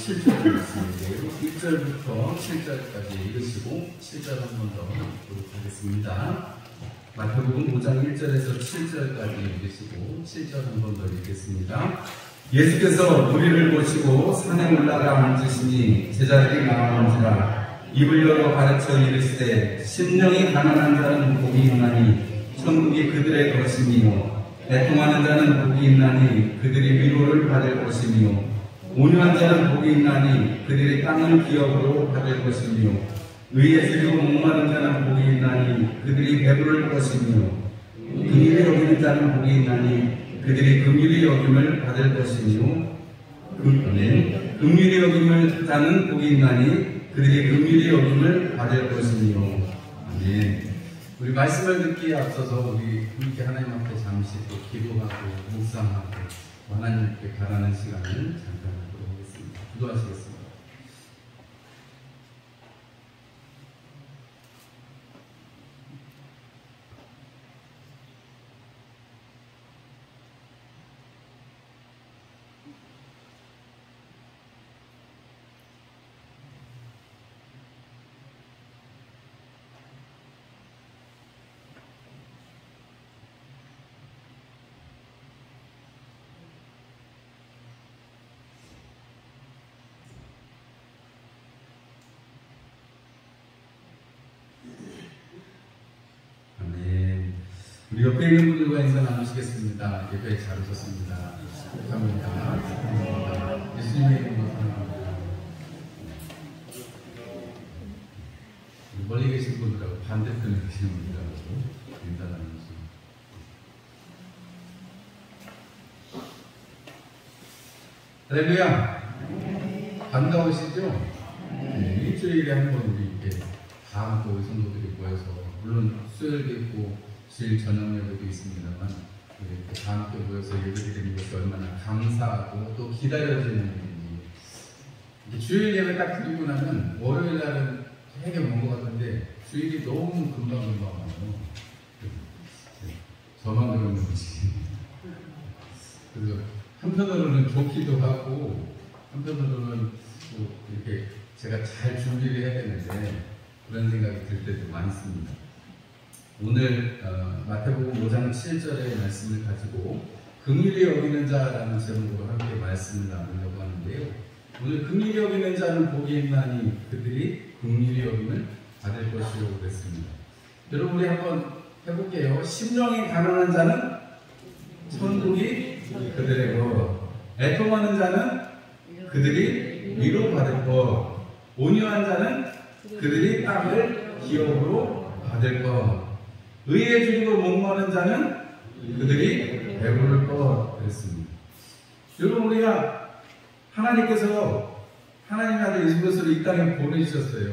7절 말씀인데요. 1절부터 7절까지 읽으시고 7절 한 번 더 읽도록 하겠습니다. 마태복음 5장 1절에서 7절까지 읽으시고 7절 한 번 더 읽겠습니다. 예수께서 무리를 보시고 산에 올라가 앉으시니 제자들이 나와온지라 입을 열어 가르쳐 이르시되 심령이 가난한 자는 복이 있나니 천국이 그들의 것이며 애통하는 자는 복이 있나니 그들이 위로를 받을 것이며 온유한 자는 복이 있나니 그들이 땅을 기업으로 받을 것이며 의에 줄이고 목마른 자는 복이 있나니 그들이 배부를 것이며 긍휼히 여기는 자는 복이 있나니 그들이 긍휼히 여김을 받을 것이며 긍휼히 여김을 자는 복이 있나니 그들이 긍휼히 여김을 받을 것이며. 아멘. 우리 말씀을 듣기에 앞서서 우리 함께 하나님 앞에 잠시 또 기도하고 묵상하고 하나님께 바라는 시간을 잠깐 갖도록 하겠습니다. 기도하시겠습니다. 우리 옆에 있는 분들과 인사 나누시겠습니다. 예배 잘 오셨습니다. 감사합니다. 예수님의 이름으로 사랑합니다. 멀리 계신 분들하고 반대편에 계시는 분들하고 인사 나누시고. 할렐루야! 반가우시죠? 네, 일주일에 한 번 우리 이렇게 다 또 성도들이 모여서, 물론 수요일도 있고 주일 저녁 예배도 있습니다만 이렇게 다 함께 모여서 예배드리는 것이 얼마나 감사하고 또 기다려지는 일인지. 주일 예배 딱 드리고 나면 월요일 날은 되게 먼 것 같은데 주일이 너무 금방 와요. 저만 그런 건지. 그래서 한편으로는 좋기도 하고 한편으로는 또 이렇게 제가 잘 준비를 해야 되는데 그런 생각이 들 때도 많습니다. 오늘 마태복음 5장 7절의 말씀을 가지고 긍휼히 여기는 자라는 제목으로 함께 말씀을 나누려고 하는데요. 오늘 긍휼히 여기는 자는 복이 있나니 그들이 긍휼히 여김을 받을 것이라고 그랬습니다. 여러분 우리 한번 해볼게요. 심령이 가난한 자는 천국이 그들의 것, 애통하는 자는 그들이 위로받을 것, 온유한 자는 그들이 땅을 기업으로 받을 것, 의에 줄이고 목마른 자는 그들이 배부를 것 그랬습니다. 여러분 우리가 하나님께서 하나님의 아들 예수 그리스도를 이 땅에 보내주셨어요.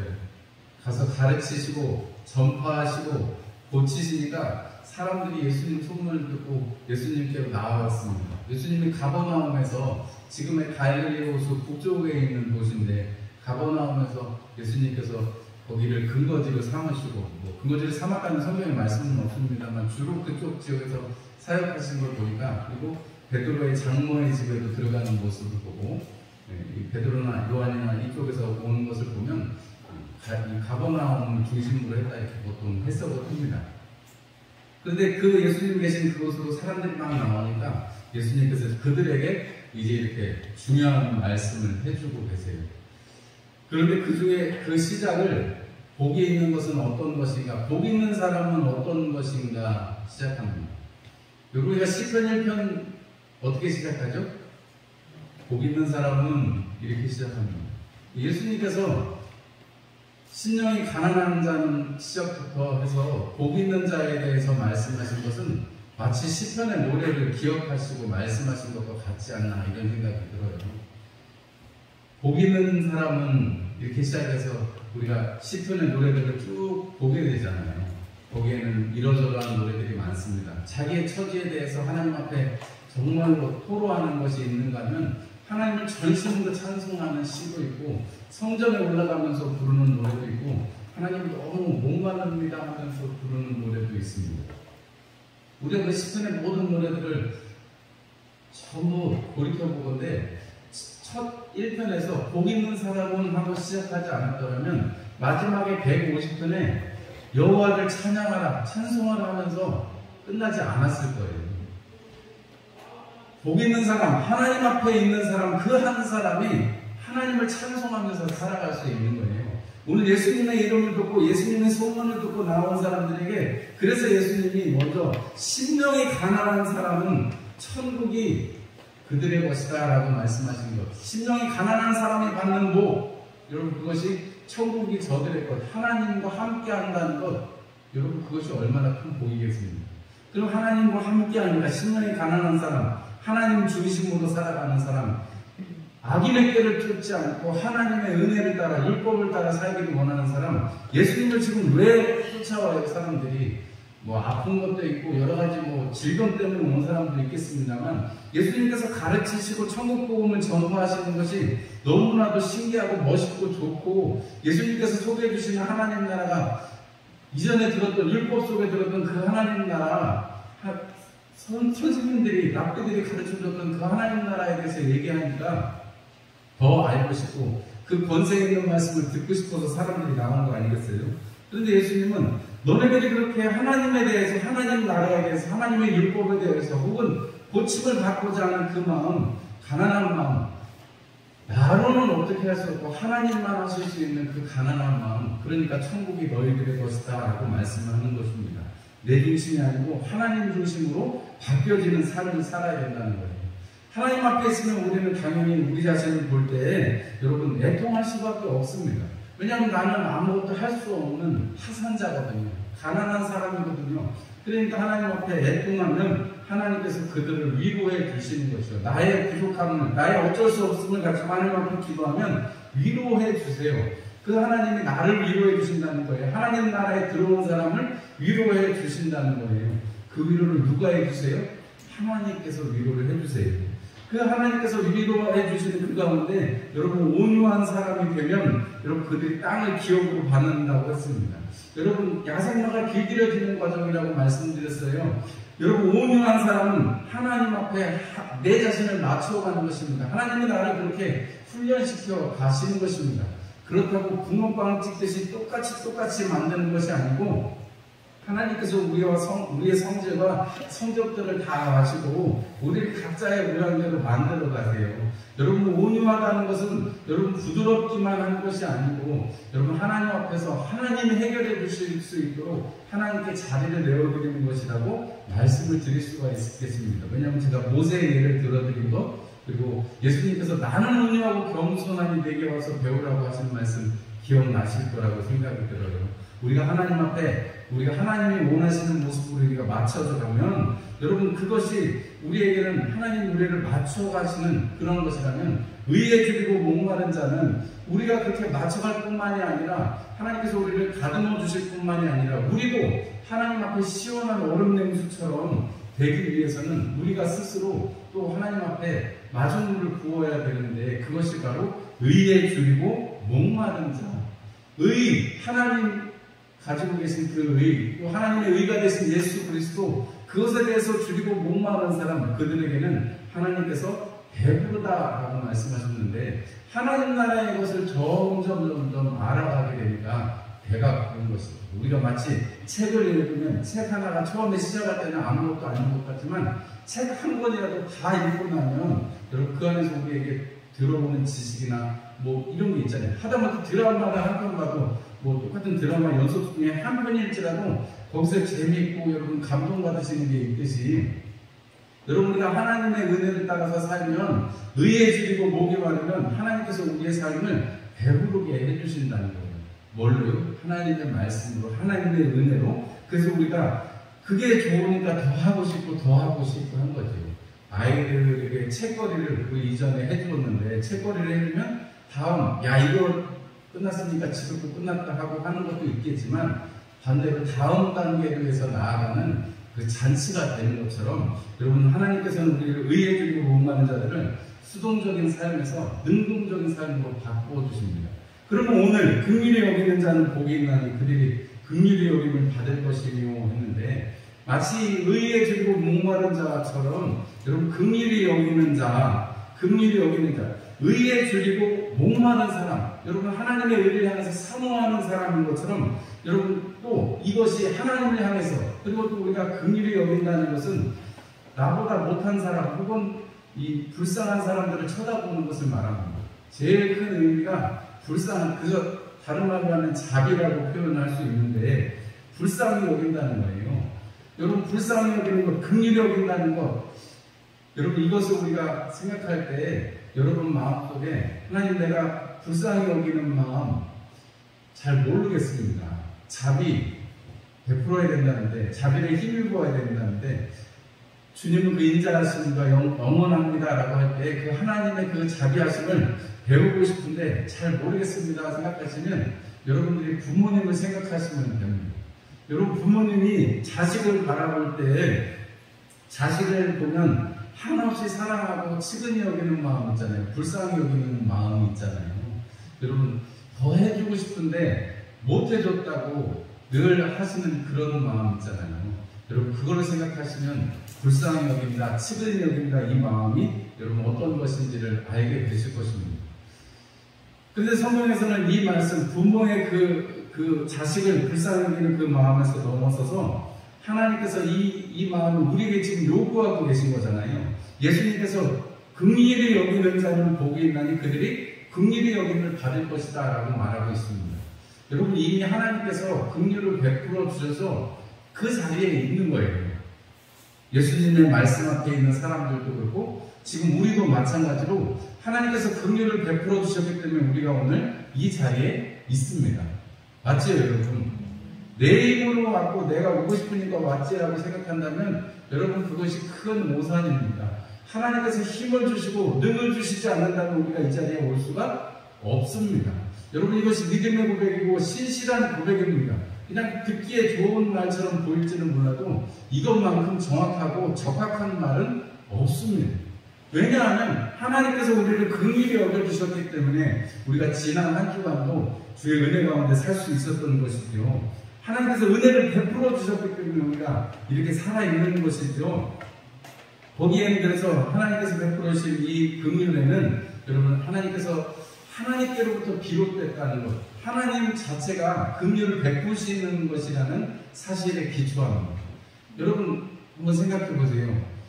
가서 가르치시고 전파하시고 고치시니까 사람들이 예수님 소문을 듣고 예수님께로 나아왔습니다. 예수님이 가버나움에서, 지금의 갈릴리 호수 북쪽에 있는 곳인데 가버나움에서 예수님께서 거기를 근거지로 삼으시고, 근거지를 삼았다는 성경의 말씀은 없습니다만 주로 그쪽 지역에서 사역하신 걸 보니까, 그리고 베드로의 장모의 집에도 들어가는 모습을 보고, 이 베드로나 요한이나 이쪽에서 오는 것을 보면 이 가버나움을 중심으로 했다 이렇게 보통 해석을 합니다. 그런데 그 예수님 계신 그곳으로 사람들이 막 나오니까 예수님께서 그들에게 이제 이렇게 중요한 말씀을 해주고 계세요. 그런데 그 중에 그 시작을 복이 있는 것은 어떤 것인가, 복 있는 사람은 어떤 것인가 시작합니다. 여러분 우리가 시편 1편 어떻게 시작하죠? 복 있는 사람은 이렇게 시작합니다. 예수님께서 심령이 가난한 자는 시작부터 해서 복 있는 자에 대해서 말씀하신 것은 마치 시편의 노래를 기억하시고 말씀하신 것과 같지 않나 이런 생각이 들어요. 복 있는 사람은 이렇게 시작해서 우리가 시편의 노래들을 쭉 보게 되잖아요. 거기에는 이러저러한 노래들이 많습니다. 자기의 처지에 대해서 하나님 앞에 정말로 토로하는 것이 있는가 하면 하나님을 전심으로 찬송하는 시도 있고, 성전에 올라가면서 부르는 노래도 있고, 하나님 너무 목마릅니다 하면서 부르는 노래도 있습니다. 우리가 그 시편의 모든 노래들을 전부 돌이켜보건대 첫 1편에서 복 있는 사람은 하고 시작하지 않았더라면 마지막에 150편에 여호와를 찬양하라, 찬송하라 하면서 끝나지 않았을 거예요. 복 있는 사람, 하나님 앞에 있는 사람, 그 한 사람이 하나님을 찬송하면서 살아갈 수 있는 거예요. 오늘 예수님의 이름을 듣고 예수님의 소문을 듣고 나온 사람들에게 그래서 예수님이 먼저 심령이 가난한 사람은 천국이 그들의 것이다 라고 말씀하신 것. 심령이 가난한 사람이 받는 복, 여러분 그것이 천국이 저들의 것, 하나님과 함께 한다는 것, 여러분 그것이 얼마나 큰 복이겠습니까? 그럼 하나님과 함께 하니까 심령이 가난한 사람, 하나님 중심으로 살아가는 사람, 악인의 꾀를 쫓지 않고 하나님의 은혜를 따라 율법을 따라 살기를 원하는 사람, 예수님을 지금 왜 쫓아와요? 사람들이 뭐 아픈 것도 있고 여러 가지 뭐 질병 때문에 온 사람도 있겠습니다만 예수님께서 가르치시고 천국 복음을 전파하시는 것이 너무나도 신기하고 멋있고 좋고 예수님께서 소개해 주시는 하나님 나라가 이전에 들었던 율법 속에 들었던 그 하나님 나라 선생님들이 랍비들이 가르쳐줬던 그 하나님 나라에 대해서 얘기하니까 더 알고 싶고 그 권세 있는 말씀을 듣고 싶어서 사람들이 나온 거 아니겠어요? 그런데 예수님은 너네들이 그렇게 하나님에 대해서, 하나님 나라에 대해서, 하나님의 율법에 대해서 혹은 고침을 받고자 하는 그 마음, 가난한 마음, 나로는 어떻게 할 수 없고 하나님만 하실 수 있는 그 가난한 마음, 그러니까 천국이 너희들의 것이다 라고 말씀하는 것입니다. 내 중심이 아니고 하나님 중심으로 바뀌어지는 삶을 살아야 된다는 거예요. 하나님 앞에 있으면 우리는 당연히 우리 자신을 볼 때 여러분 애통할 수밖에 없습니다. 왜냐하면 나는 아무것도 할 수 없는 하산자거든요. 가난한 사람이거든요. 그러니까 하나님 앞에 애통하면 하나님께서 그들을 위로해 주시는 것이죠. 나의 부족함을, 나의 어쩔 수 없음을 가지고 하나님 앞에 기도하면 위로해 주세요. 그 하나님이 나를 위로해 주신다는 거예요. 하나님 나라에 들어온 사람을 위로해 주신다는 거예요. 그 위로를 누가 해 주세요? 하나님께서 위로를 해 주세요. 그 하나님께서 위로해 주시는 그 가운데 여러분 온유한 사람이 되면 여러분 그들이 땅을 기업으로 받는다고 했습니다. 여러분 야생마가 길들여지는 과정이라고 말씀드렸어요. 여러분 온유한 사람은 하나님 앞에 내 자신을 맞춰가는 것입니다. 하나님이 나를 그렇게 훈련시켜 가시는 것입니다. 그렇다고 붕어빵 찍듯이 똑같이 만드는 것이 아니고 하나님께서 우리의 성질과 성적들을 다 아시고 우리를 각자의 모양대로 만들어 가세요. 여러분 온유하다는 것은 여러분 부드럽기만 하는 것이 아니고 여러분 하나님 앞에서 하나님이 해결해 주실 수 있도록 하나님께 자리를 내어드리는 것이라고 말씀을 드릴 수가 있겠습니다. 왜냐하면 제가 모세의 예를 들어드린 것 그리고 예수님께서 나는 온유하고 겸손하니 내게 와서 배우라고 하신 말씀 기억나실 거라고 생각이 들어요. 우리가 하나님 앞에 우리가 하나님이 원하시는 모습으로 우리가 맞춰져 가면 여러분 그것이 우리에게는 하나님 우리를 맞춰가시는 그런 것이라면 의에 줄이고 목마른 자는 우리가 그렇게 맞춰갈 뿐만이 아니라 하나님께서 우리를 가듬어 주실 뿐만이 아니라 우리도 하나님 앞에 시원한 얼음 냉수처럼 되기 위해서는 우리가 스스로 또 하나님 앞에 마중물을 부어야 되는데 그것이 바로 의에 줄이고 목마른 자 하나님 가지고 계신 그 또 하나님의 의가 되신 예수 그리스도 그것에 대해서 줄이고 목마른 사람 그들에게는 하나님께서 배부르다라고 말씀하셨는데 하나님 나라의 것을 점점 알아가게 되니까 배가 부른 것입니다. 우리가 마치 책을 읽으면 책 하나가 처음에 시작할 때는 아무것도 아닌 것 같지만 책 한 권이라도 다 읽고 나면 여러분 그 안에서 우리에게 들어오는 지식이나 뭐 이런 게 있잖아요. 하다못해 드라마를 한 편 봐도 뭐 똑같은 드라마 연속 중에 한 편일지라도 거기서 재미있고 여러분 감동받으시는 게 있듯이 여러분 우리가 하나님의 은혜를 따라서 살면 의에 줄이고 목이 마르면 하나님께서 우리의 삶을 배부르게 해주신다는 거예요. 뭘로요? 하나님의 말씀으로 하나님의 은혜로. 그래서 우리가 그게 좋으니까 더 하고 싶고 한 거죠. 아이들에게 책거리를 우리 이전에 해주었는데 책거리를 해주면 다음 이거 끝났으니까 지금도 끝났다 하고 하는 것도 있겠지만 반대로 다음 단계로 해서 나아가는 그 잔치가 되는 것처럼 여러분 하나님께서는 우리를 의에 줄이고 목마른 자들을 수동적인 삶에서 능동적인 삶으로 바꾸어 주십니다. 그러면 오늘 긍휼히 여기는 자는 복이 있나니 그들이 긍휼히 여김을 받을 것이며 했는데 마치 의에 줄이고 목마른 자처럼 여러분 긍휼히 여기는 자 의에 줄이고 목마른 사람, 여러분 하나님의 의를 향해서 사모하는 사람인 것처럼 여러분 또 이것이 하나님을 향해서 그리고 또 우리가 긍휼히 여긴다는 것은 나보다 못한 사람 혹은 이 불쌍한 사람들을 쳐다보는 것을 말합니다. 제일 큰 의미가 불쌍한, 그저 다른 말로 하면 자비라고 표현할 수 있는데 불쌍히 여긴다는 거예요. 여러분 불쌍히 여기는 것, 긍휼히 여긴다는 것, 여러분 이것을 우리가 생각할 때 여러분 마음속에 하나님 내가 불쌍히 여기는 마음 잘 모르겠습니다. 자비 베풀어야 된다는데 자비를 힘입어야 된다는데 주님은 그 인자하심과 영원합니다 라고 할 때 그 하나님의 그 자비하심을 배우고 싶은데 잘 모르겠습니다 생각하시면 여러분들이 부모님을 생각하시면 됩니다. 여러분 부모님이 자식을 바라볼 때 자식을 보면 한없이 사랑하고 치근히 여기는 마음 있잖아요. 불쌍히 여기는 마음이 있잖아요. 여러분 더 해주고 싶은데 못 해줬다고 늘 하시는 그런 마음 있잖아요. 여러분 그거를 생각하시면 불쌍히 여긴다, 치근히 여긴다 이 마음이 여러분 어떤 것인지를 알게 되실 것입니다. 근데 성경에서는 이 말씀 부모의 그 자식을 불쌍히 여기는 그 마음에서 넘어서서 하나님께서 이 마음을 우리에게 지금 요구하고 계신 거잖아요. 예수님께서 긍휼히 여기는 자는 복이 있나니 그들이 긍휼히 여김을 받을 것이다 라고 말하고 있습니다. 여러분 이미 하나님께서 긍휼을 베풀어 주셔서 그 자리에 있는 거예요. 예수님의 말씀 앞에 있는 사람들도 그렇고 지금 우리도 마찬가지로 하나님께서 긍휼을 베풀어 주셨기 때문에 우리가 오늘 이 자리에 있습니다. 맞죠 여러분? 내 힘으로 왔고 내가 오고 싶으니까 왔지라고 생각한다면 여러분 그것이 큰 오산입니다. 하나님께서 힘을 주시고 능을 주시지 않는다면 우리가 이 자리에 올 수가 없습니다. 여러분 이것이 믿음의 고백이고 신실한 고백입니다. 그냥 듣기에 좋은 말처럼 보일지는 몰라도 이것만큼 정확하고 적합한 말은 없습니다. 왜냐하면 하나님께서 우리를 긍휼히 여겨주셨기 때문에 우리가 지난 한 주간도 주의 은혜 가운데 살 수 있었던 것이죠. 하나님께서 은혜를 베풀어 주셨기 때문에 우리가 이렇게 살아있는 것이죠. 거기에는 그래서 하나님께서 베풀어 주신 이 긍휼에는 여러분 하나님께로부터 비롯됐다는 것, 하나님 자체가 긍휼을 베푸시는 것이라는 사실에 기초합니다. 여러분 한번 생각해 보세요.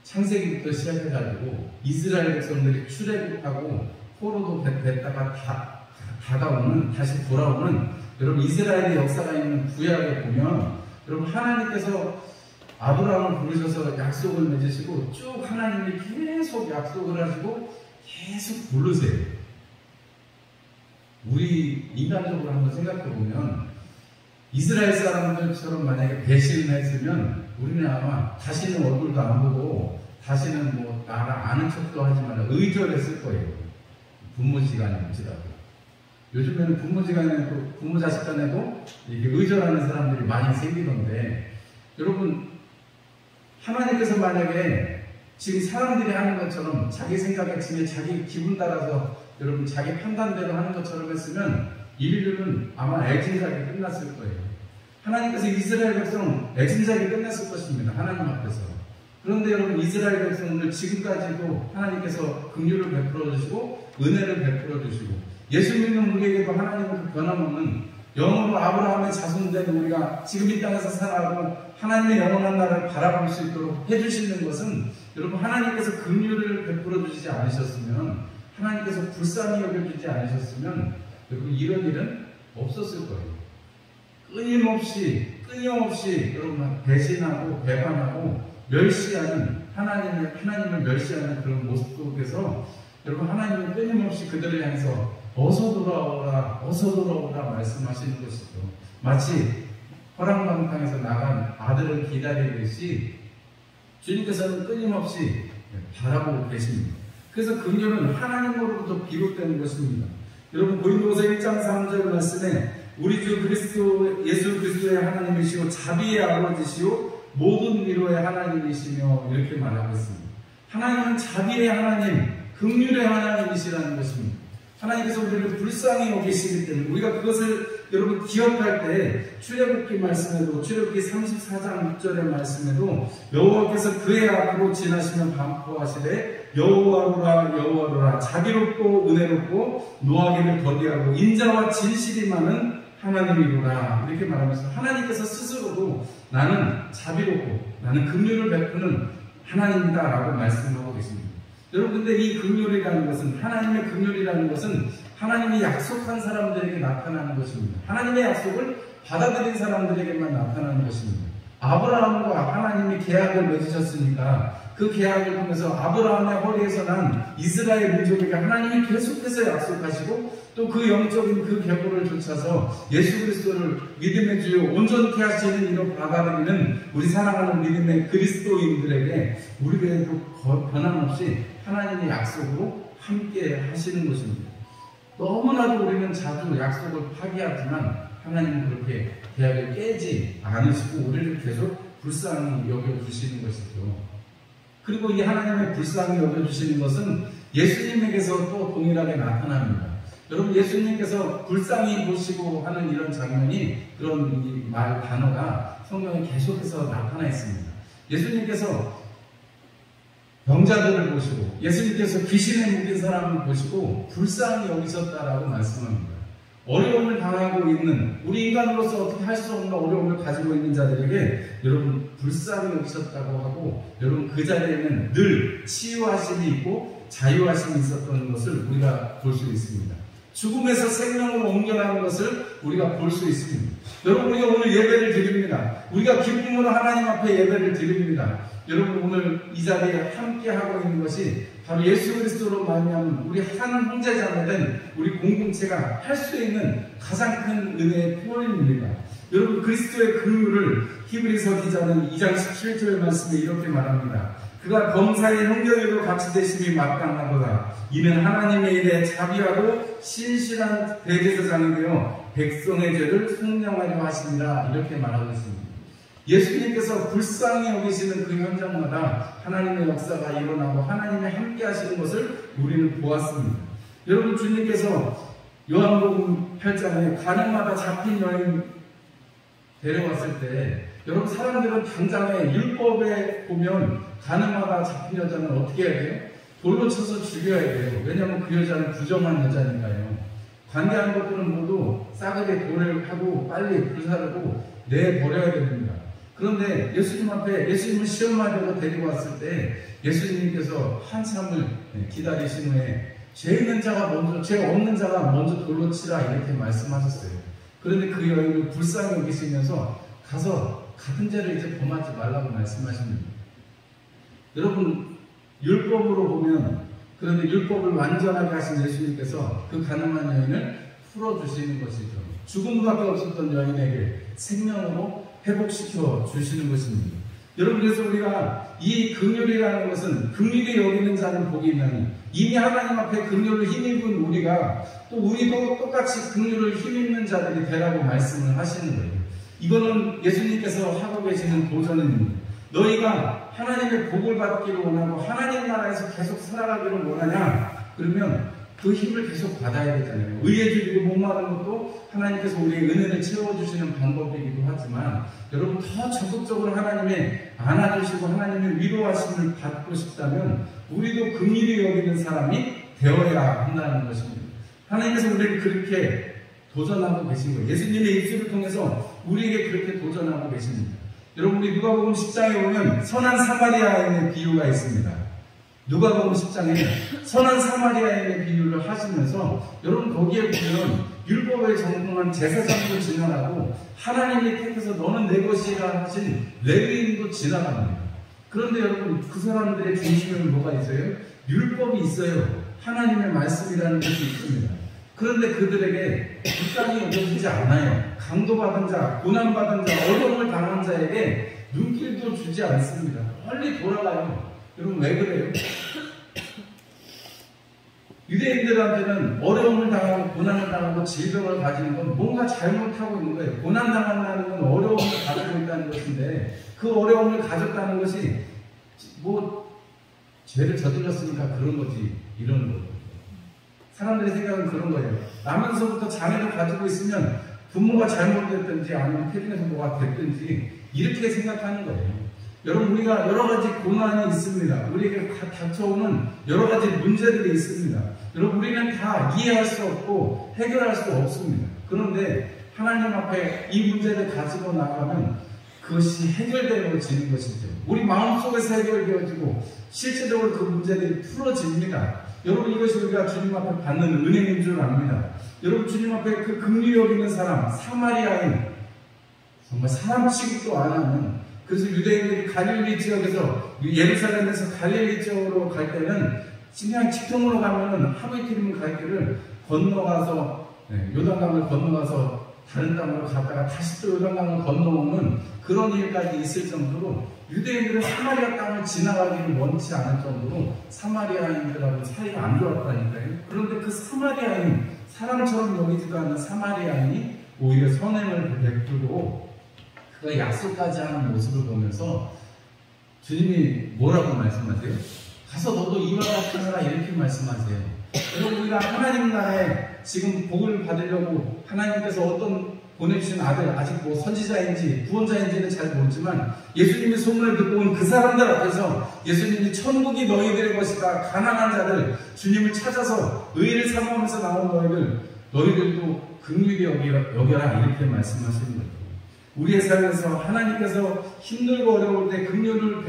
창세기부터 시작해가지고 이스라엘 백성들이 출애굽하고 포로도 뱉다가 다가오는, 다시 돌아오는 여러분 이스라엘의 역사가 있는 구약에 보면 여러분 하나님께서 아브라함을 부르셔서 약속을 맺으시고 쭉 하나님이 계속 약속을 하시고 계속 부르세요. 우리 인간적으로 한번 생각해 보면 이스라엘 사람들처럼 만약에 배신을 했으면 우리는 아마 다시는 얼굴도 안 보고 다시는 뭐 나랑 아는 척도 하지 말라 의절했을 거예요. 부모 시간에 묻지라고. 요즘에는 부모 시간에도 부모 자식 간에도 이게 의절하는 사람들이 많이 생기던데 여러분 하나님께서 만약에 지금 사람들이 하는 것처럼 자기 생각에 지금 자기 기분 따라서 여러분 자기 판단대로 하는 것처럼 했으면 인류는 아마 애진작이 끝났을 거예요. 하나님께서 이스라엘 백성 애진작이 끝났을 것입니다. 하나님 앞에서. 그런데 여러분 이스라엘 백성들 지금까지도 하나님께서 긍휼을 베풀어 주시고 은혜를 베풀어 주시고 예수 믿는 우리에게도 하나님은 그 변함없는 영으로 아브라함의 자손된 우리가 지금 이 땅에서 살아가고 하나님의 영원한 나라를 바라볼 수 있도록 해주시는 것은 여러분 하나님께서 긍휼을 베풀어 주시지 않으셨으면 하나님께서 불쌍히 여겨주지 않으셨으면 여러분 이런 일은 없었을 거예요. 끊임없이 여러분 배신하고 배반하고 멸시하는 하나님을 멸시하는 그런 모습 속에서 여러분 하나님은 끊임없이 그들을 향해서 어서 돌아오라 말씀하시는 것이죠. 마치 허랑방탕에서 나간 아들을 기다리듯이 주님께서는 끊임없이 바라보고 계십니다. 그래서 긍휼은 하나님으로부터 비롯되는 것입니다. 여러분 고린도서 1장 3절 말씀에 우리 주 예수 그리스도의 하나님이시오 자비의 아버지시오 모든 위로의 하나님이시며 이렇게 말하고 있습니다. 하나님은 자비의 하나님, 긍휼의 하나님이시라는 것입니다. 하나님께서 우리를 불쌍히 여기시기 때문에 우리가 그것을 여러분 기억할 때 출애굽기 말씀에도 출애굽기 34장 6절의 말씀에도 여호와께서 그의 앞으로 지나시면 반포하시되 여호와로라 여호와로라 자비롭고 은혜롭고 노하기를 더디하고 인자와 진실이 많은 하나님이로라 이렇게 말하면서 하나님께서 스스로도 나는 자비롭고 나는 긍휼을 베푸는 하나님이다 라고 말씀하고 계십니다. 여러분 근데 이 긍휼이라는 것은 하나님의 긍휼이라는 것은 하나님이 약속한 사람들에게 나타나는 것입니다. 하나님의 약속을 받아들인 사람들에게만 나타나는 것입니다. 아브라함과 하나님이 계약을 맺으셨으니까 그 계약을 통해서 아브라함의 허리에서 난 이스라엘 민족에게 하나님이 계속해서 약속하시고 또 그 영적인 그 계보를 쫓아서 예수 그리스도를 믿음의 주요 온전케 하시는 이로 받아들이는 우리 사랑하는 믿음의 그리스도인들에게 우리에게도 변함없이 하나님의 약속으로 함께 하시는 것입니다. 너무나도 우리는 자주 약속을 파기하지만 하나님은 그렇게 계약을 깨지 않으시고 우리를 계속 불쌍히 여겨주시는 것이죠. 그리고 이 하나님의 불쌍히 여겨주시는 것은 예수님에게서 또 동일하게 나타납니다. 여러분 예수님께서 불쌍히 보시고 하는 이런 장면이 그런 말 단어가 성경에 계속해서 나타나 있습니다. 예수님께서 병자들을 보시고 예수님께서 귀신에 묶인 사람을 보시고 불쌍히 여기셨다라고 말씀합니다. 어려움을 당하고 있는 우리 인간으로서 어떻게 할 수 없는 어려움을 가지고 있는 자들에게 여러분 불쌍히 여기셨다고 하고 여러분 그 자리에는 늘 치유하심이 있고 자유하심이 있었던 것을 우리가 볼 수 있습니다. 죽음에서 생명으로 옮겨가는 것을 우리가 볼 수 있습니다. 여러분 우리가 오늘 예배를 드립니다. 우리가 기쁨으로 하나님 앞에 예배를 드립니다. 여러분 오늘 이 자리에 함께 하고 있는 것이 바로 예수 그리스도로 말미암은 우리 한 형제자매된 우리 공동체가 할 수 있는 가장 큰 은혜의 표현입니다. 여러분 그리스도의 긍휼을 히브리서 기자는 2장 17절 말씀에 이렇게 말합니다. 그가 범사의 형제들과 같이 되심이 마땅하도다. 이는 하나님의 일에 자비하고 신실한 대제사장이 되어 백성의 죄를 속량하려 하십니다. 이렇게 말하고 있습니다. 예수님께서 불쌍히 여기시는 그 현장마다 하나님의 역사가 일어나고 하나님이 함께 하시는 것을 우리는 보았습니다. 여러분 주님께서 요한복음 8장에 가늠하다 잡힌 여인 데려왔을 때 여러분 사람들은 당장에 율법에 보면 가늠하다 잡힌 여자는 어떻게 해야 돼요? 돌로 쳐서 죽여야 돼요. 왜냐하면 그 여자는 부정한 여자니까요. 관계하는 것들은 모두 싸그리 돌을 하고 빨리 불사르고 내버려야 됩니다. 그런데 예수님 앞에 예수님을 시험하려고 데리고 왔을 때 예수님께서 한참을 기다리신 후에 죄 있는 자가 먼저, 죄 없는 자가 먼저 돌로 치라 이렇게 말씀하셨어요. 그런데 그 여인을 불쌍히 여기시면서 가서 같은 죄를 이제 범하지 말라고 말씀하십니다. 여러분 율법으로 보면 그런데 율법을 완전하게 하신 예수님께서 그 가늠한 여인을 풀어주시는 것이죠. 죽음밖에 없었던 여인에게 생명으로 회복시켜 주시는 것입니다. 여러분 그래서 우리가 이 긍휼이라는 것은 긍휼히 여기는 자는 복이 있나니 이미 하나님 앞에 긍휼을 힘입은 우리가 또 우리도 똑같이 긍휼을 힘입는 자들이 되라고 말씀을 하시는 거예요. 이거는 예수님께서 하고 계시는 도전입니다. 너희가 하나님의 복을 받기를 원하고 하나님 나라에서 계속 살아가기를 원하냐? 그러면 그 힘을 계속 받아야 되잖아요. 의에 줄이고 목마른 것도 하나님께서 우리의 은혜를 채워주시는 방법이기도 하지만 여러분 더 적극적으로 하나님의 안아주시고 하나님의 위로하심을 받고 싶다면 우리도 긍휼히 여기는 사람이 되어야 한다는 것입니다. 하나님께서 우리를 그렇게 도전하고 계신 거예요. 예수님의 입술을 통해서 우리에게 그렇게 도전하고 계십니다. 여러분 우리 누가복음 10장에 보면 선한 사마리아인의 비유가 있습니다. 누가복음 10장에 선한 사마리아인의 비유를 하시면서 여러분 거기에 보면 율법에 정통한 제사장도 지나가고 하나님이 택해서 너는 내 것이라 하신 레위인도 지나갑니다. 그런데 여러분 그 사람들의 중심에 뭐가 있어요? 율법이 있어요. 하나님의 말씀이라는 것이 있습니다. 그런데 그들에게 불쌍히 여겨지지 않아요. 강도받은 자, 고난받은 자, 어려움을 당한 자에게 눈길도 주지 않습니다. 빨리 돌아가요. 여러분 왜 그래요? 유대인들한테는 어려움을 당하고 고난을 당하고 질병을 가지는 건 뭔가 잘못하고 있는 거예요. 고난당한다는 건 어려움을 가지고 있다는 것인데 그 어려움을 가졌다는 것이 뭐 죄를 저질렀으니까 그런 거지 이런 거예요. 사람들의 생각은 그런 거예요. 나면서부터 장애를 가지고 있으면 부모가 잘못됐든지 아니면 태중에서 뭐가 됐든지 이렇게 생각하는 거예요. 여러분, 우리가 여러 가지 고난이 있습니다. 우리에게 닥쳐오는 여러 가지 문제들이 있습니다. 여러분, 우리는 다 이해할 수 없고 해결할 수 없습니다. 그런데 하나님 앞에 이 문제를 가지고 나가면 그것이 해결되어지는 것이죠. 우리 마음속에서 해결되어지고 실제적으로 그 문제들이 풀어집니다. 여러분, 이것이 우리가 주님 앞에 받는 은혜인 줄 압니다. 여러분, 주님 앞에 그 긍휼히 여기는 사람, 사마리아인, 정말 사람 취급도 안 하는, 그래서 유대인들이 갈릴리 지역에서, 예루살렘에서 갈릴리 지역으로 갈 때는 그냥 직통으로 가면은 하루 이틀이면 갈 길을 건너가서, 요단강을 건너가서 다른 땅으로 갔다가 다시 또 요단강을 건너오는 그런 일까지 있을 정도로 유대인들은 사마리아 땅을 지나가기를 원치 않을 정도로 사마리아인들하고 사이가 안 좋았다니까요. 그런데 그 사마리아인, 사람처럼 여기지도 않는 사마리아인이 오히려 선행을 베풀고 그가 약속하지 않은 모습을 보면서 주님이 뭐라고 말씀하세요? 가서 너도 이와 같은 하라, 이렇게 말씀하세요. 여러분, 우리가 하나님 나라에 지금 복을 받으려고 하나님께서 어떤 보내주신 아들, 아직 뭐 선지자인지 구원자인지는 잘 모르지만 예수님의 소문을 듣고 온 그 사람들 앞에서 예수님이 천국이 너희들의 것이다, 가난한 자들, 주님을 찾아서 의를 삼으면서 나온 너희들도 긍휼히 여겨라, 이렇게 말씀하시는 거예요. 우리의 삶에서 하나님께서 힘들고 어려울 때 긍휼을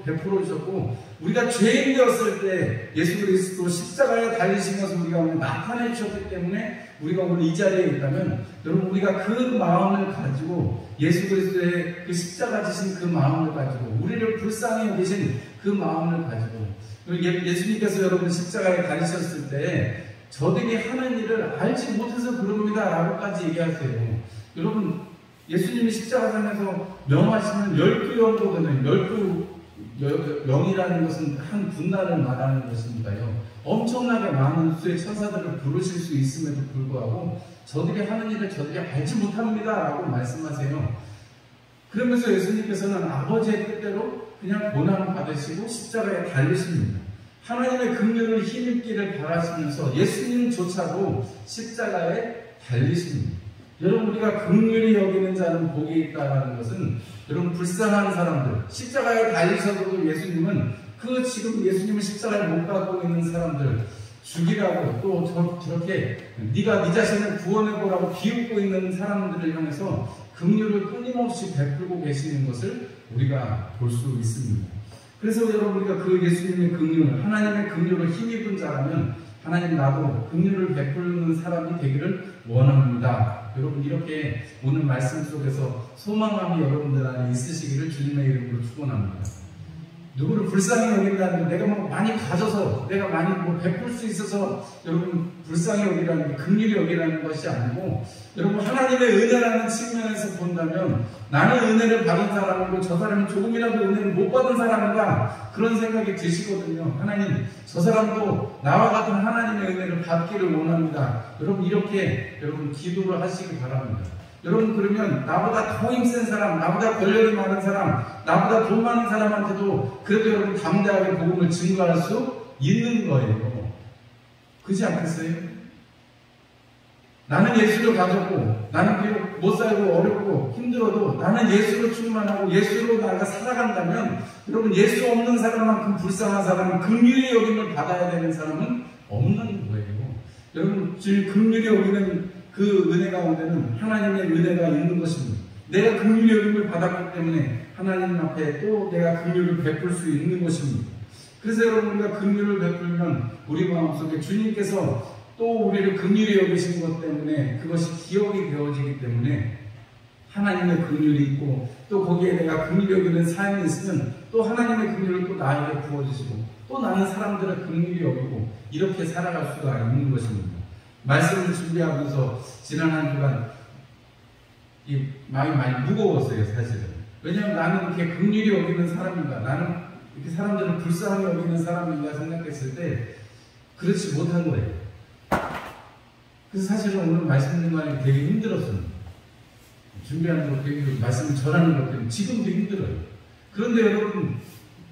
베풀어 주셨고, 우리가 죄인 되었을 때 예수 그리스도 십자가에 달리신 것을 우리가 오늘 나타내 주셨기 때문에 우리가 오늘 이 자리에 있다면, 여러분, 우리가 그 마음을 가지고 예수 그리스도의 그 십자가 지신 그 마음을 가지고 우리를 불쌍히 여기신 그 마음을 가지고, 예수님께서 여러분 십자가에 달리셨을 때 저들이 하는 일을 알지 못해서 그럽니다 라고까지 얘기하세요. 여러분, 예수님이 십자가상에서 명하시는 12영도거든요. 12영이라는 것은 한 분단을 말하는 것이니까요. 엄청나게 많은 수의 천사들을 부르실 수 있음에도 불구하고 저들이 하는 일을 저들이 알지 못합니다 라고 말씀하세요. 그러면서 예수님께서는 아버지의 뜻대로 그냥 고난을 받으시고 십자가에 달리십니다. 하나님의 긍휼을 힘입기를 바라시면서 예수님조차도 십자가에 달리십니다. 여러분, 우리가 긍휼히 여기는 자는 복이 있다는 것은, 여러분, 불쌍한 사람들, 십자가에 달리셔도 예수님은 그 지금 예수님을 십자가에 못 가고 있는 사람들 죽이라고, 또 저렇게 네가 네 자신을 구원해보라고 비웃고 있는 사람들을 향해서 긍휼을 끊임없이 베풀고 계시는 것을 우리가 볼 수 있습니다. 그래서 여러분, 우리가 그 예수님의 긍휼, 하나님의 긍휼을 힘입은 자라면 하나님, 나도 긍휼을 베푸는 사람이 되기를 원합니다. 여러분, 이렇게 오늘 말씀 속에서 소망함이 여러분들 안에 있으시기를 주님의 이름으로 축원합니다. 누구를 불쌍히 여긴다는 게 내가 뭐 많이 가져서 내가 많이 뭐 베풀 수 있어서 여러분 불쌍히 여기라는 게 긍휼히 여기라는 것이 아니고, 여러분, 하나님의 은혜라는 측면에서 본다면 나는 은혜를 받은 사람이고 저 사람은 조금이라도 은혜를 못 받은 사람인가, 그런 생각이 드시거든요. 하나님, 저 사람도 나와 같은 하나님의 은혜를 받기를 원합니다. 여러분, 이렇게 여러분 기도를 하시기 바랍니다. 여러분, 그러면 나보다 더 힘센 사람, 나보다 권력이 많은 사람, 나보다 돈 많은 사람한테도 그래도 여러분 담대하게 복음을 증거할 수 있는 거예요. 그렇지 않겠어요? 나는 예수를 가졌고, 나는 비록 못 살고 어렵고 힘들어도 나는 예수로 충만하고 예수로 나가 살아간다면, 여러분, 예수 없는 사람만큼 불쌍한 사람은, 긍휼히 여김을 받아야 되는 사람은 없는 거예요. 여러분, 지금 긍휼히 여기는 그 은혜 가운데는 하나님의 은혜가 있는 것입니다. 내가 긍휼히 여김을 받았기 때문에 하나님 앞에 또 내가 긍휼을 베풀 수 있는 것입니다. 그래서 여러분, 우리가 긍휼을 베풀면 우리 마음속에 주님께서 또 우리를 긍휼히 여기신 것 때문에 그것이 기억이 되어지기 때문에 하나님의 긍휼이 있고, 또 거기에 내가 긍휼히 여기는 삶이 있으면 또 하나님의 긍휼을 또 나에게 부어주시고, 또 나는 사람들을 긍휼히 여기고 이렇게 살아갈 수가 있는 것입니다. 말씀을 준비하면서 지난 한 주간 이 마음이 많이 무거웠어요, 사실은. 왜냐하면 나는 이렇게 긍휼히 여기는 사람인가, 나는 이렇게 사람들을 불쌍히 여기는 사람인가 생각했을 때 그렇지 못한 거예요. 그래서 사실은 오늘 말씀 듣는 거 되게 힘들었습니다. 준비하는 것, 되게 말씀을 전하는 것 때문에 지금도 힘들어요. 그런데 여러분,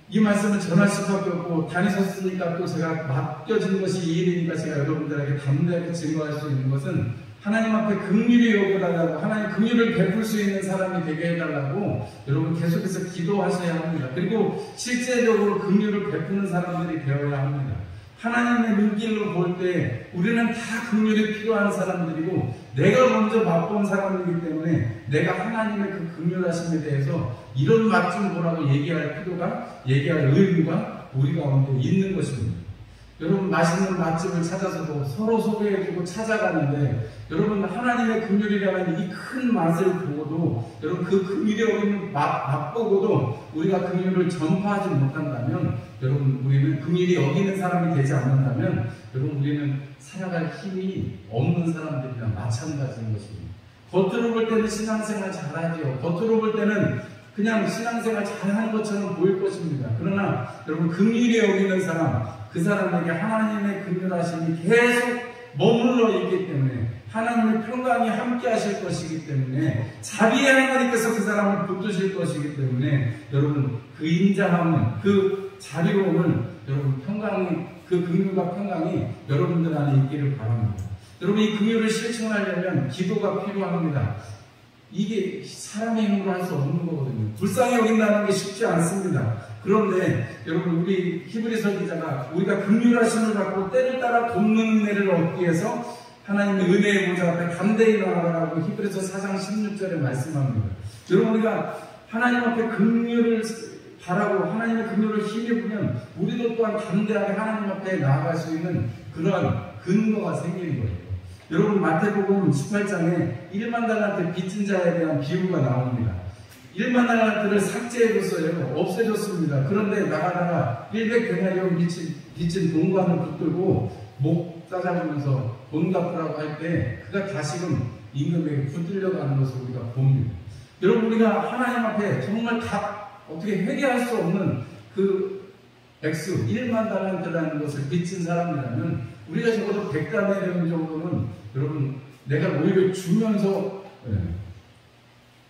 이 말씀을 전할 수밖에 없고 다니셨으니까 또 제가 맡겨진 것이 이 일이니까 제가 여러분들에게 담대하게 증거할 수 있는 것은 하나님 앞에 긍휼히 여겨달라고, 하나님 긍휼을 베풀 수 있는 사람이 되게 해달라고 여러분 계속해서 기도하셔야 합니다. 그리고 실제적으로 긍휼을 베푸는 사람들이 되어야 합니다. 하나님의 눈길로 볼 때 우리는 다 긍휼이 필요한 사람들이고 내가 먼저 맛본 사람이기 때문에 내가 하나님의 그 긍휼하심에 대해서 이런 맛 좀 보라고 얘기할 의무가 우리 가운데 있는 것입니다. 여러분 맛있는 맛집을 찾아서도 서로 소개해주고 찾아가는데 여러분 하나님의 긍휼이라는 이 큰 맛을 보고도 여러분 그 긍휼이 없는 맛보고도 우리가 긍휼을 전파하지 못한다면 여러분 우리는 긍휼이 여기는 사람이 되지 않는다면 여러분 우리는 살아갈 힘이 없는 사람들이랑 마찬가지인 것입니다. 겉으로 볼 때는 신앙생활 잘하지요. 겉으로 볼 때는 그냥 신앙생활 잘하는 것처럼 보일 것입니다. 그러나 여러분 긍휼히 여기는 사람, 그 사람에게 하나님의 긍휼하심이 계속 머물러 있기 때문에 하나님의 평강이 함께 하실 것이기 때문에 자비의 하나님께서 그 사람을 붙드실 것이기 때문에 여러분 그 인자함은 그 자비로움을 여러분 평강이 그 긍휼과 평강이 여러분들 안에 있기를 바랍니다. 여러분 이 긍휼을 실천하려면 기도가 필요합니다. 이게 사람의 힘으로 할 수 없는 거거든요. 불쌍히 여긴다는 게 쉽지 않습니다. 그런데 여러분 우리 히브리서 기자가 우리가 긍휼하심을 받고 때를 따라 돕는 은혜를 얻기 위해서 하나님의 은혜의 보좌 앞에 담대히 나아가라고 히브리서 4장 16절에 말씀합니다. 여러분 우리가 하나님 앞에 긍휼을 바라고 하나님의 긍휼을 힘입으면 우리도 또한 담대하게 하나님 앞에 나아갈 수 있는 그러한 근거가 생기는 거예요. 여러분 마태복음 18장에 1만 달란트 빚진 자에 대한 비유가 나옵니다. 1만 달란트를 삭제해줬어요. 없애줬습니다. 그런데 나가다가 100데나리온 빚진 동관을 붙들고 목 싸잡으면서 돈 갚으라고 할 때 그가 다시금 임금에게 붙들려가는 것을 우리가 봅니다. 여러분 우리가 하나님 앞에 정말 어떻게 회개할 수 없는 그 액수 1만 달란트라는 것을 빚진 사람이라면 우리가 적어도 100데나리온 정도는 여러분 내가 오히려 주면서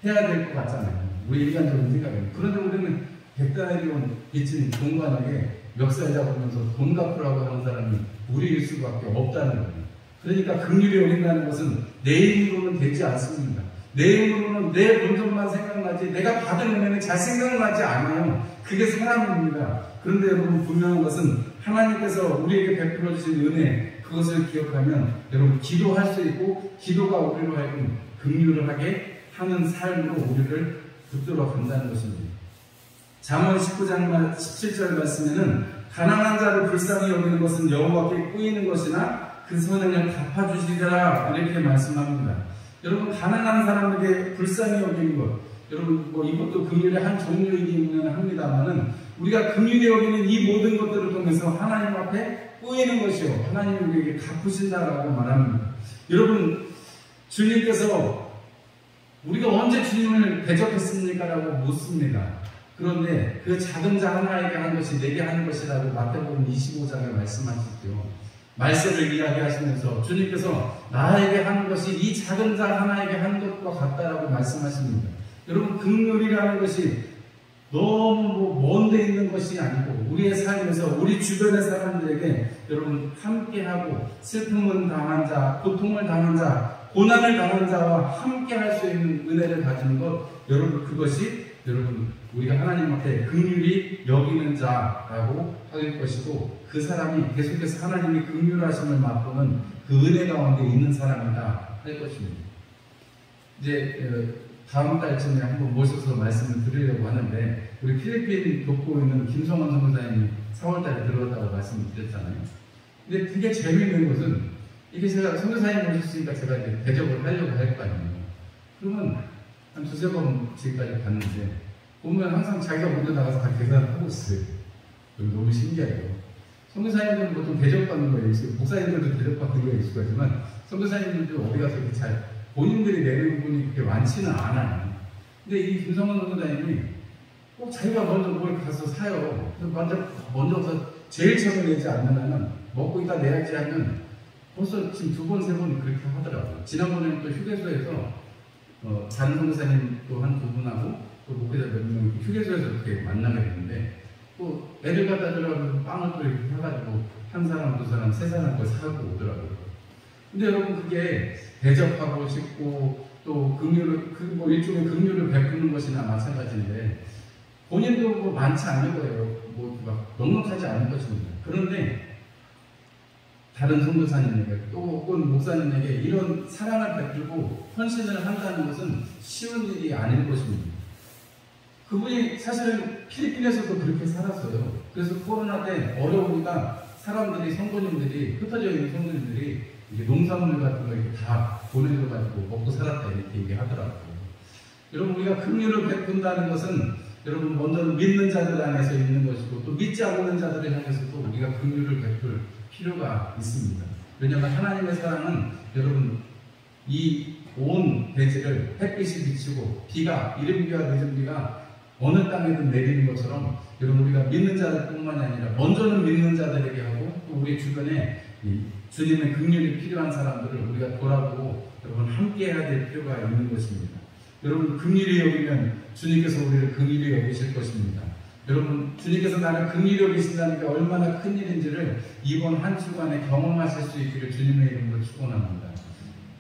해야 될 것 같잖아요. 우리 일반적인 생각에는. 그런데 우리는 100데나리온 빚진 동관에게 멱살 잡으면서 돈 갚으라고 하는 사람이 우리일 수밖에 없다는 거예요. 그러니까 긍휼이 여긴다는 것은 내 힘으로는 되지 않습니다. 내 힘으로는 내 본전만 생각나지 내가 받은 은혜는 잘 생각나지 않아요. 그게 사람입니다. 그런데 여러분 분명한 것은 하나님께서 우리에게 베풀어 주신 은혜 그것을 기억하면 여러분 기도할 수 있고 기도가 우리로 하여금 긍휼을 하게 하는 삶으로 우리를 붙들어 간다는 것입니다. 잠언 19장 17절 말씀에는 가난한 자를 불쌍히 여기는 것은 여호와께 꾸이는 것이나 그 선행을 갚아주시리라 이렇게 말씀합니다. 여러분 가난한 사람에게 불쌍히 여기는 것 여러분 뭐 이것도 긍휼의 한 종류이기는 합니다만은 우리가 긍휼히 여기는 이 모든 것들을 통해서 하나님 앞에 꾸이는 것이요 하나님이 우리에게 갚으신다라고 말합니다. 여러분 주님께서 우리가 언제 주님을 대접했습니까? 라고 묻습니다. 그런데 그 작은 자 하나에게 한 것이 내게 하는 것이라고 마태복음 25장에 말씀하시죠. 말세를 이야기하시면서 주님께서 나에게 한 것이 이 작은 자 하나에게 한 것과 같다라고 말씀하십니다. 여러분 긍휼이라는 것이 너무 먼 데 있는 것이 아니고 우리의 삶에서 우리 주변의 사람들에게 여러분 함께하고 슬픔을 당한 자, 고통을 당한 자, 고난을 당한 자와 함께 할 수 있는 은혜를 가지는 것 여러분 그것이 여러분 우리가 하나님 앞에 긍휼히 여기는 자라고 할 것이고 그 사람이 계속해서 하나님의 긍휼하심을 맛보는 그 은혜 가운데 있는 사람이다 할 것입니다. 이제 다음 달쯤에 한번 모셔서 말씀을 드리려고 하는데 우리 필리핀 돕고 있는 김성원 선교사님이 4월달에 들어왔다고 말씀을 드렸잖아요. 근데 되게 재미있는 것은 이게 제가 선교사님 오셨으니까 제가 이제 대접을 하려고 할 거 아니에요. 그러면 한 두세 번 지금까지 봤는데 보면 항상 자기가 먼저 나가서 다 계산을 하고 있어요. 너무 신기해요. 선교사님들은 보통 대접받는 거에 익숙해요. 목사님들도 대접받는 거에 익숙하지만 선교사님들도 어디 가서 이렇게 잘 본인들이 내는 부분이 그렇게 많지는 않아요. 근데 이 김성원 선교사님이 꼭 자기가 먼저 뭘 가서 사요. 먼저 가서 제일 처음에 내지 않는 한은 먹고 있다 내야지 하면 벌써 지금 두 번, 세 번 그렇게 하더라고요. 지난번에는 또 휴게소에서 다른 선교사님 또 한 두 분하고 또 목회자 몇 명 휴게소에서 이렇게 만나게 됐는데 또 애들 갖다 주라고 빵을 또 이렇게 사가지고 한 사람, 두 사람, 세 사람 걸 사고 오더라고요. 근데 여러분 그게 대접하고 싶고 또 긍휼을 뭐 일종의 긍휼을 베푸는 것이나 마찬가지인데 본인도 뭐 많지 않은 거예요. 뭐 넉넉하지 않은 것입니다. 그런데 다른 선교사님에게 또 혹은 목사님에게 이런 사랑을 베풀고 헌신을 한다는 것은 쉬운 일이 아닌 것입니다. 그분이 사실은 필리핀에서도 그렇게 살았어요. 그래서 코로나 때 어려우니까 사람들이, 성도님들이, 흩어져 있는 성도님들이 이게 농산물 같은 거 이렇게 다 보내줘가지고 먹고 살았다 이렇게 얘기하더라고요. 여러분, 우리가 긍휼을 베푼다는 것은 여러분 먼저는 믿는 자들 안에서 있는 것이고 또 믿지 않는 자들을 향해서도 우리가 긍휼을 베풀 필요가 있습니다. 왜냐하면 하나님의 사랑은 여러분 이 온 대지를 햇빛이 비치고 비가 이른 비와 늦은 비가 어느 땅에든 내리는 것처럼 여러분 우리가 믿는 자들뿐만이 아니라 먼저는 믿는 자들에게 하고 또 우리 주변에 주님의 긍휼이 필요한 사람들을 우리가 돌아보고 여러분 함께 해야 될 필요가 있는 것입니다. 여러분 긍휼히 여기면 주님께서 우리를 긍휼히 여기실 것입니다. 여러분 주님께서 나를 긍휼히 여기신다는 게 얼마나 큰 일인지를 이번 한 주간에 경험하실 수 있기를 주님의 이름으로 축원합니다.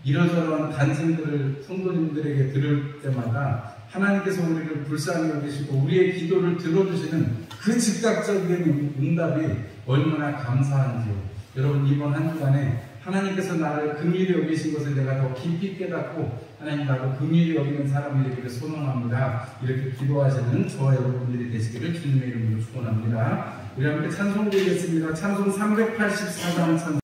이러저러한 간증들을 성도님들에게 들을 때마다 하나님께서 우리를 불쌍히 여기시고 우리의 기도를 들어주시는 그 즉각적인 응답이 얼마나 감사한지요. 여러분 이번 한 주간에 하나님께서 나를 긍휼히 여기신 것을 내가 더 깊이 깨닫고 하나님 나도 긍휼히 여기는 사람이 되기를 소망합니다. 이렇게 기도하시는 저와 여러분들이 되시기를 주님의 이름으로 축원합니다. 우리 함께 찬송 드리겠습니다. 찬송 384장 찬송